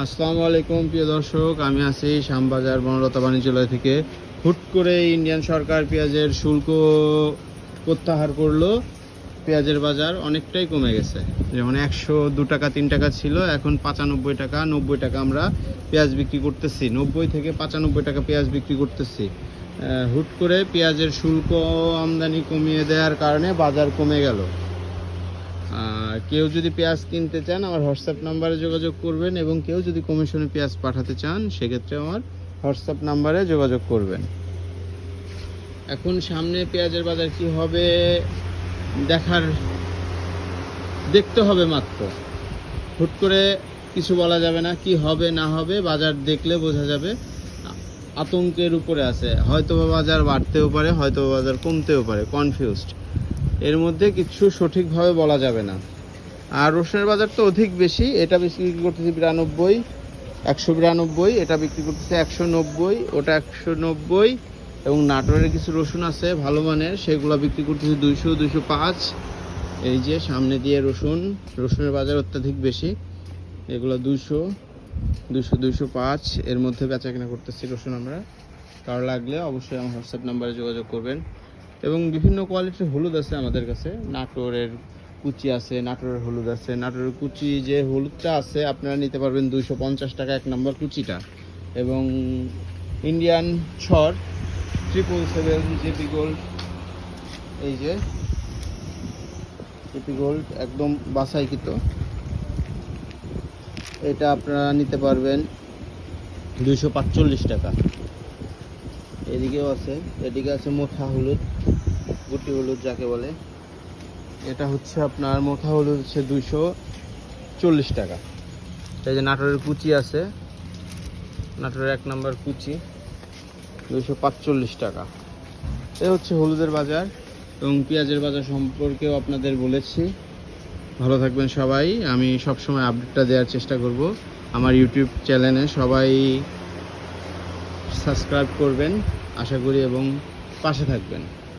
আসসালামু আলাইকুম প্রিয় দর্শক, আমি আছি শ্যামবাজার বনলতা বাণিজ্যালয় থেকে। হুট করে ইন্ডিয়ান সরকার পেঁয়াজের শুল্ক প্রত্যাহার করলো। পেঁয়াজের বাজার অনেকটাই কমে গেছে। যেমন 102 টাকা 3 টাকা ছিল, এখন 95 টাকা 90 টাকা আমরা পেঁয়াজ বিক্রি করতেছি। 90 থেকে 95 টাকা পেঁয়াজ বিক্রি করতেছি। হুট করে পেঁয়াজের শুল্ক আমদানি কমিয়ে দেওয়ার কারণে বাজার কমে গেল। কেউ যদি পেঁয়াজ কিনতে চান আমার হোয়াটসঅ্যাপ নাম্বারে যোগাযোগ করবেন, এবং কেউ যদি কমিশনে পেঁয়াজ পাঠাতে চান সেক্ষেত্রে আমার হোয়াটসঅ্যাপ নাম্বারে যোগাযোগ করবেন। এখন সামনে পেঁয়াজের বাজার কি হবে দেখতে হবে মাত্র। হুট করে কিছু বলা যাবে না, কি হবে না হবে বাজার দেখলে বোঝা যাবে। আতঙ্কের উপরে আছে, হয়তো বাজার বাড়তেও পারে, হয়তো বাজার কমতেও পারে, কনফিউজড। এর মধ্যে কিছু সঠিকভাবে বলা যাবে না। আর রসুনের বাজার তো অধিক বেশি, এটা বিক্রি করতেছি 92, 192, এটা বিক্রি করতেছে 190, ওটা 190। এবং নাটোরের কিছু রসুন আছে ভালো মানের, সেগুলো বিক্রি করতেছে 200, 205। এই যে সামনে দিয়ে রসুনের বাজার অত্যাধিক বেশি, এগুলো 200, 200, 205 এর মধ্যে বেচা কেনা করতেছি রসুন আমরা। কারো লাগলে অবশ্যই আমার হোয়াটসঅ্যাপ নাম্বারে যোগাযোগ করবেন। এবং বিভিন্ন কোয়ালিটির হলুদ আছে আমাদের কাছে। নাটোরের কুচি আছে, নাটোরের হলুদ আছে। নাটোরের কুচি যে হলুদটা আছে আপনারা নিতে পারবেন 250 টাকা 1 নম্বর কুচিটা। এবং ইন্ডিয়ান ছড় 777 জেপি গোল্ড, এই যে জেপি গোল্ড একদম বাছাইকৃত, এটা আপনারা নিতে পারবেন 245 টাকা। এদিকেও আছে, এদিকে আছে মোথা হলুদ, গুটি হলুদ যাকে বলে। এটা হচ্ছে আপনার মোথা হলুদ হচ্ছে 240 টাকা। এই যে নাটোরের কুচি আছে, নাটোরের 1 নম্বর কুচি 245 টাকা। এই হচ্ছে হলুদের বাজার। এবং পেঁয়াজের বাজার সম্পর্কেও আপনাদের বলেছি। ভালো থাকবেন সবাই। আমি সবসময় আপডেটটা দেওয়ার চেষ্টা করব। আমার ইউটিউব চ্যানেলে সবাই সাবস্ক্রাইব করবেন আশা করি, এবং পাশে থাকবেন।